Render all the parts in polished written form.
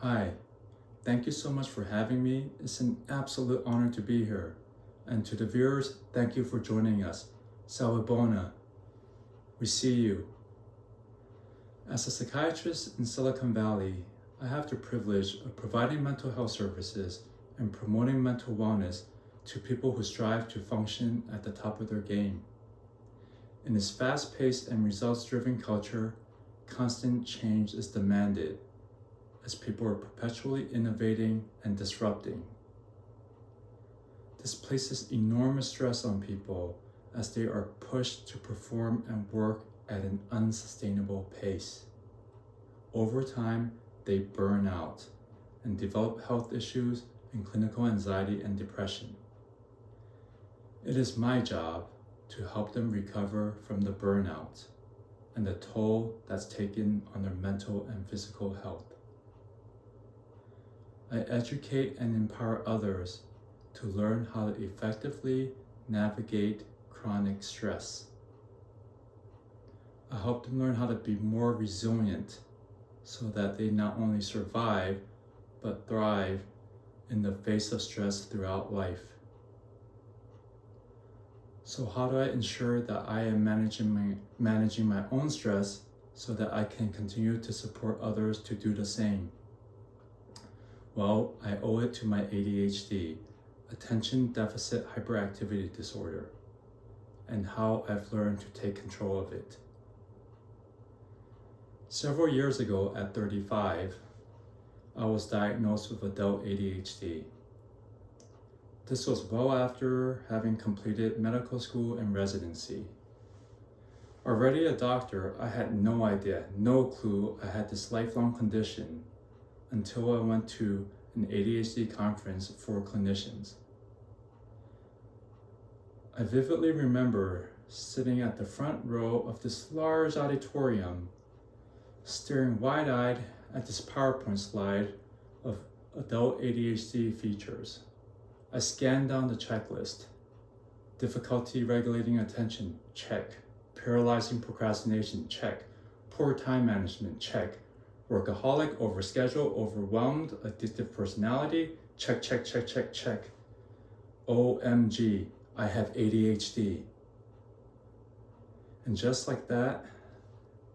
Hi, thank you so much for having me. It's an absolute honor to be here. And to the viewers, thank you for joining us. Sawubona. We see you. As a psychiatrist in Silicon Valley, I have the privilege of providing mental health services and promoting mental wellness to people who strive to function at the top of their game. In this fast-paced and results-driven culture, constant change is demanded, as people are perpetually innovating and disrupting. This places enormous stress on people as they are pushed to perform and work at an unsustainable pace. Over time, they burn out and develop health issues and clinical anxiety and depression. It is my job to help them recover from the burnout and the toll that's taken on their mental and physical health. I educate and empower others to learn how to effectively navigate chronic stress. I help them learn how to be more resilient so that they not only survive, but thrive in the face of stress throughout life. So how do I ensure that I am managing my own stress so that I can continue to support others to do the same? Well, I owe it to my ADHD, attention deficit hyperactivity disorder, and how I've learned to take control of it. Several years ago at 35, I was diagnosed with adult ADHD. This was well after having completed medical school and residency. Already a doctor, I had no idea, no clue I had this lifelong condition until I went to an ADHD conference for clinicians. I vividly remember sitting at the front row of this large auditorium, staring wide-eyed at this PowerPoint slide of adult ADHD features. I scanned down the checklist. Difficulty regulating attention, check. Paralyzing procrastination, check. Poor time management, check. Workaholic, overscheduled, overwhelmed, addictive personality, check, check, check, check, check. OMG, I have ADHD. And just like that,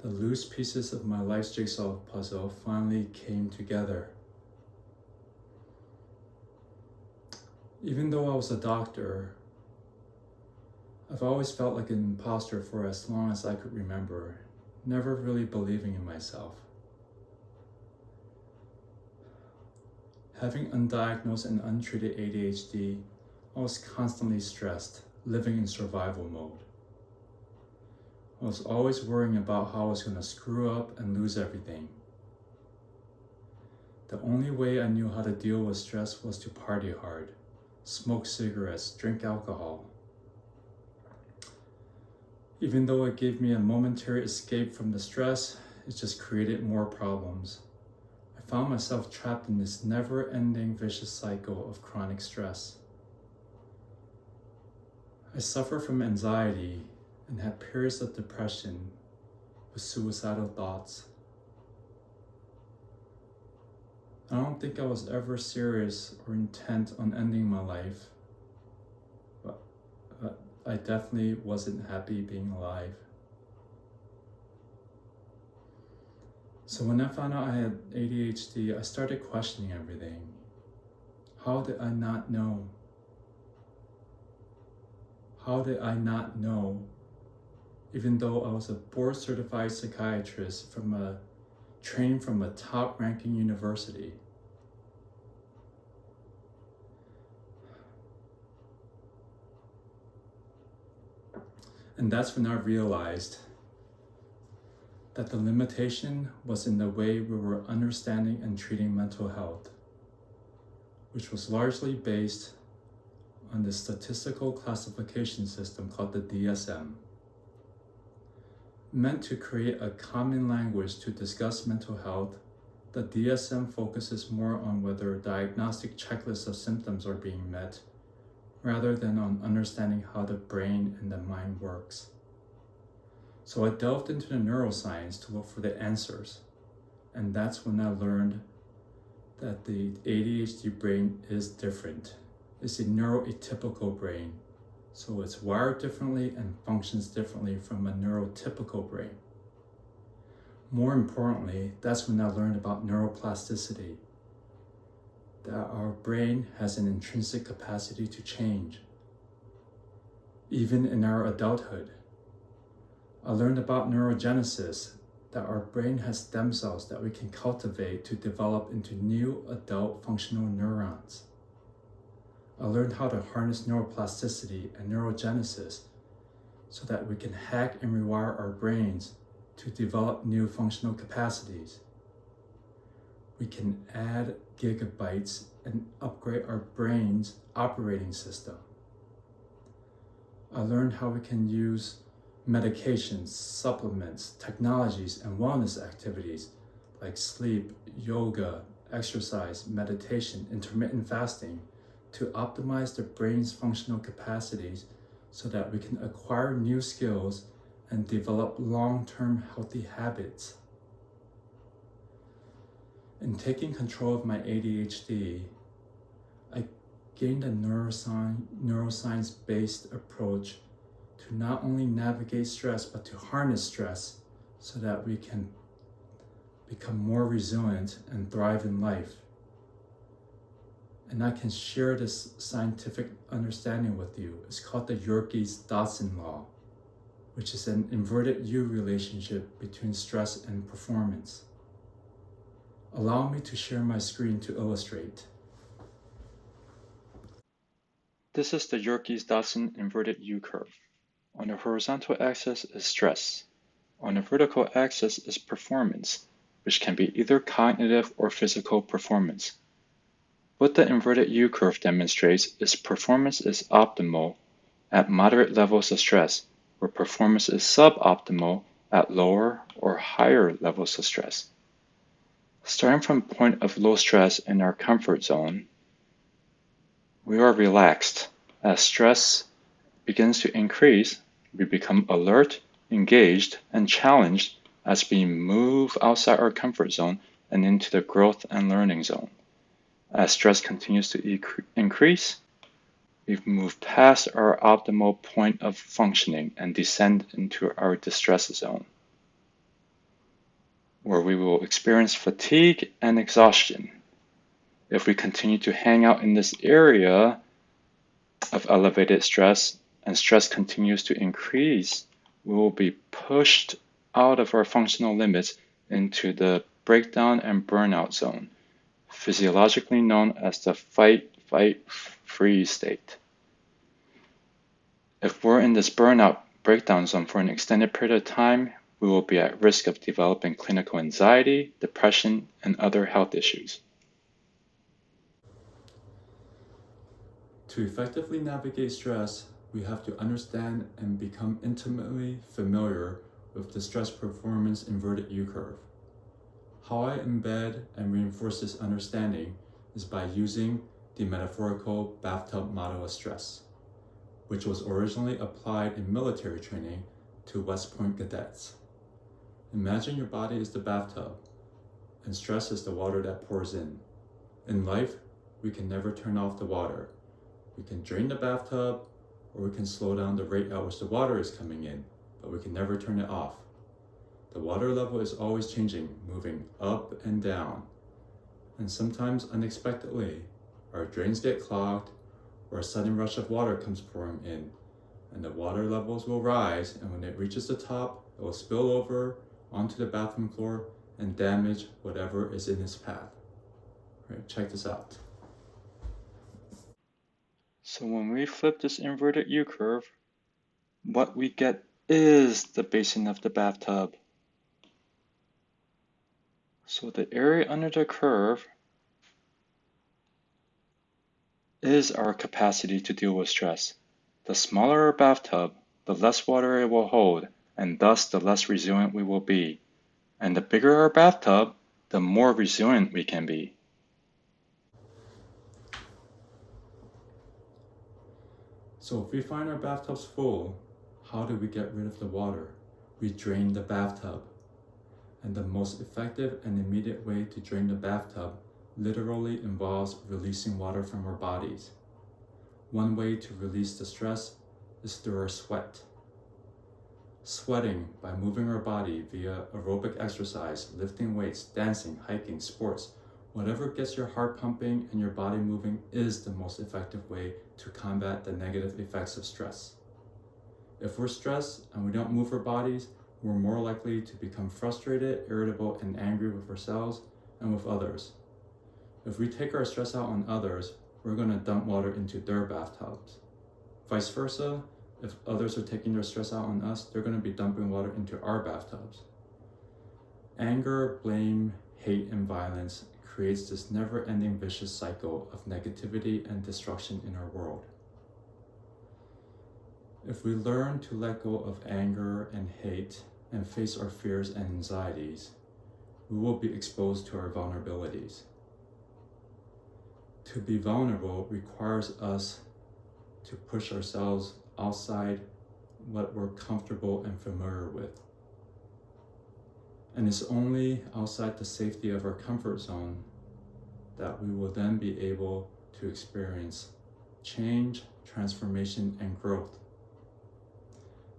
the loose pieces of my life's jigsaw puzzle finally came together. Even though I was a doctor, I've always felt like an imposter for as long as I could remember, never really believing in myself. Having undiagnosed and untreated ADHD, I was constantly stressed, living in survival mode. I was always worrying about how I was going to screw up and lose everything. The only way I knew how to deal with stress was to party hard, smoke cigarettes, drink alcohol. Even though it gave me a momentary escape from the stress, it just created more problems. I found myself trapped in this never-ending vicious cycle of chronic stress. I suffer from anxiety and had periods of depression with suicidal thoughts. I don't think I was ever serious or intent on ending my life, but I definitely wasn't happy being alive. So when I found out I had ADHD, I started questioning everything. How did I not know? How did I not know? Even though I was a board-certified psychiatrist trained from a top-ranking university. And that's when I realized that the limitation was in the way we were understanding and treating mental health, which was largely based on the statistical classification system called the DSM. Meant to create a common language to discuss mental health, the DSM focuses more on whether diagnostic checklists of symptoms are being met, rather than on understanding how the brain and the mind works. So I delved into the neuroscience to look for the answers, and that's when I learned that the ADHD brain is different. It's a neuroatypical brain, so it's wired differently and functions differently from a neurotypical brain. More importantly, that's when I learned about neuroplasticity, that our brain has an intrinsic capacity to change, even in our adulthood. I learned about neurogenesis, that our brain has stem cells that we can cultivate to develop into new adult functional neurons. I learned how to harness neuroplasticity and neurogenesis so that we can hack and rewire our brains to develop new functional capacities. We can add gigabytes and upgrade our brain's operating system. I learned how we can use medications, supplements, technologies, and wellness activities like sleep, yoga, exercise, meditation, intermittent fasting to optimize the brain's functional capacities so that we can acquire new skills and develop long-term healthy habits. In taking control of my ADHD, I gained a neuroscience-based approach to not only navigate stress, but to harness stress so that we can become more resilient and thrive in life. And I can share this scientific understanding with you. It's called the Yerkes-Dodson law, which is an inverted U relationship between stress and performance. Allow me to share my screen to illustrate. This is the Yerkes-Dodson inverted U curve. On the horizontal axis is stress. On the vertical axis is performance, which can be either cognitive or physical performance. What the inverted U curve demonstrates is performance is optimal at moderate levels of stress, where performance is suboptimal at lower or higher levels of stress. Starting from a point of low stress in our comfort zone, we are relaxed. As stress begins to increase, we become alert, engaged, and challenged as we move outside our comfort zone and into the growth and learning zone. As stress continues to increase, we move past our optimal point of functioning and descend into our distress zone, where we will experience fatigue and exhaustion. If we continue to hang out in this area of elevated stress and stress continues to increase, we will be pushed out of our functional limits into the breakdown and burnout zone, physiologically known as the fight, freeze state. If we're in this burnout breakdown zone for an extended period of time, we will be at risk of developing clinical anxiety, depression, and other health issues. To effectively navigate stress, we have to understand and become intimately familiar with the stress performance inverted U curve. How I embed and reinforce this understanding is by using the metaphorical bathtub model of stress, which was originally applied in military training to West Point cadets. Imagine your body is the bathtub, and stress is the water that pours in. In life, we can never turn off the water. We can drain the bathtub, or we can slow down the rate at which the water is coming in, but we can never turn it off. The water level is always changing, moving up and down. And sometimes unexpectedly, our drains get clogged, or a sudden rush of water comes pouring in, and the water levels will rise, and when it reaches the top, it will spill over onto the bathroom floor and damage whatever is in its path. Right, check this out. So when we flip this inverted U curve, what we get is the basin of the bathtub. So the area under the curve is our capacity to deal with stress. The smaller our bathtub, the less water it will hold, and thus the less resilient we will be. And the bigger our bathtub, the more resilient we can be. So if we find our bathtubs full, how do we get rid of the water? We drain the bathtub. And the most effective and immediate way to drain the bathtub literally involves releasing water from our bodies. One way to release the stress is through our sweat. Sweating by moving our body via aerobic exercise, lifting weights, dancing, hiking, sports, whatever gets your heart pumping and your body moving is the most effective way to combat the negative effects of stress. If we're stressed and we don't move our bodies, we're more likely to become frustrated, irritable, and angry with ourselves and with others. If we take our stress out on others, we're going to dump water into their bathtubs. Vice versa, if others are taking their stress out on us, they're going to be dumping water into our bathtubs. Anger, blame, hate, and violence creates this never-ending vicious cycle of negativity and destruction in our world. If we learn to let go of anger and hate and face our fears and anxieties, we will be exposed to our vulnerabilities. To be vulnerable requires us to push ourselves outside what we're comfortable and familiar with. And it's only outside the safety of our comfort zone that we will then be able to experience change, transformation, and growth.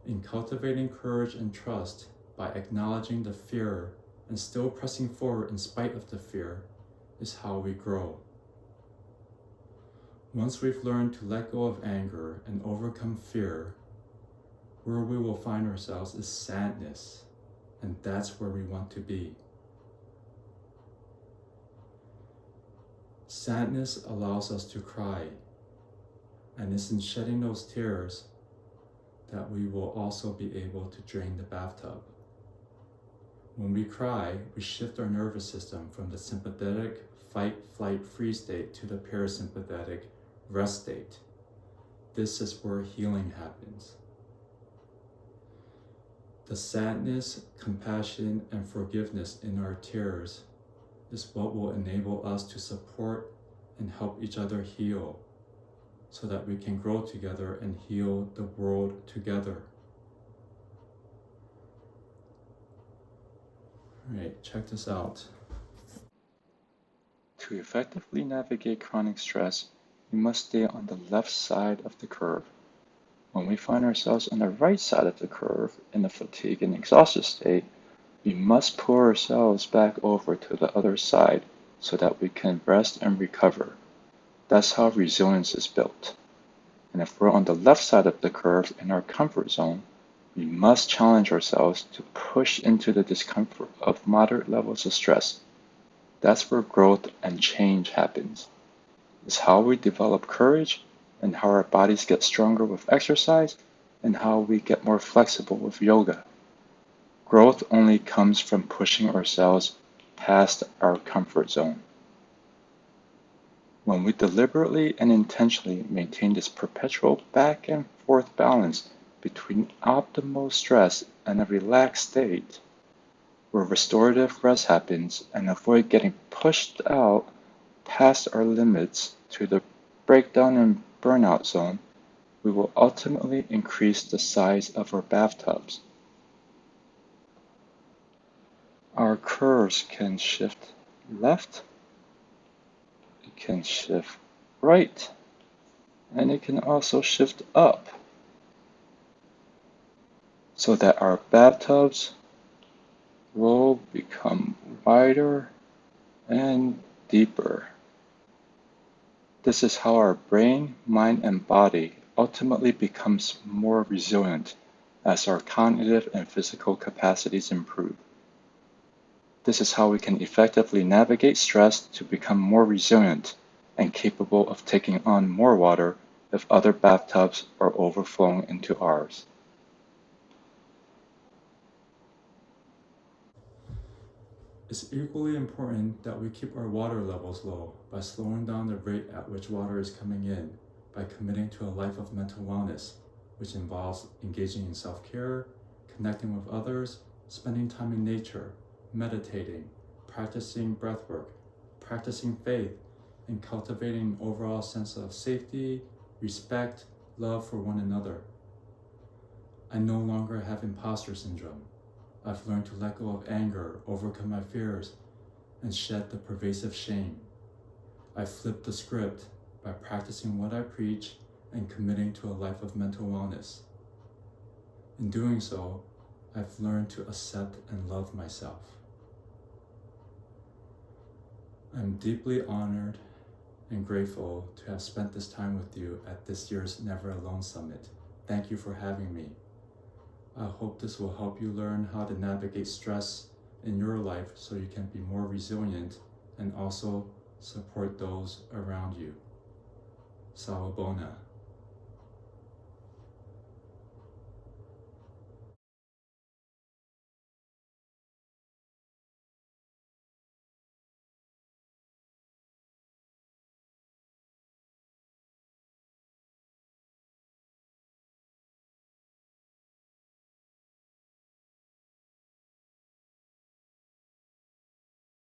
In cultivating courage and trust by acknowledging the fear and still pressing forward in spite of the fear is how we grow. Once we've learned to let go of anger and overcome fear, where we will find ourselves is sadness, and that's where we want to be. Sadness allows us to cry, and it's in shedding those tears that we will also be able to drain the bathtub. When we cry, we shift our nervous system from the sympathetic fight, flight, freeze state to the parasympathetic rest state. This is where healing happens. The sadness, compassion, and forgiveness in our tears is what will enable us to support and help each other heal so that we can grow together and heal the world together. All right, check this out. To effectively navigate chronic stress, we must stay on the left side of the curve. When we find ourselves on the right side of the curve in a fatigue and exhausted state, we must pull ourselves back over to the other side so that we can rest and recover. That's how resilience is built. And if we're on the left side of the curve in our comfort zone, we must challenge ourselves to push into the discomfort of moderate levels of stress. That's where growth and change happens. It's how we develop courage and how our bodies get stronger with exercise and how we get more flexible with yoga. Growth only comes from pushing ourselves past our comfort zone. When we deliberately and intentionally maintain this perpetual back and forth balance between optimal stress and a relaxed state, where restorative rest happens and avoid getting pushed out past our limits to the breakdown and burnout zone, we will ultimately increase the size of our bathtubs. Our curves can shift left, it can shift right, and it can also shift up so that our bathtubs will become wider and deeper. This is how our brain, mind, and body ultimately becomes more resilient as our cognitive and physical capacities improve. This is how we can effectively navigate stress to become more resilient and capable of taking on more water if other bathtubs are overflowing into ours. It's equally important that we keep our water levels low by slowing down the rate at which water is coming in, by committing to a life of mental wellness, which involves engaging in self-care, connecting with others, spending time in nature, meditating, practicing breathwork, practicing faith, and cultivating an overall sense of safety, respect, love for one another. I no longer have imposter syndrome. I've learned to let go of anger, overcome my fears, and shed the pervasive shame. I flipped the script by practicing what I preach and committing to a life of mental wellness. In doing so, I've learned to accept and love myself. I'm deeply honored and grateful to have spent this time with you at this year's Never Alone Summit. Thank you for having me. I hope this will help you learn how to navigate stress in your life so you can be more resilient and also support those around you. Sawubona.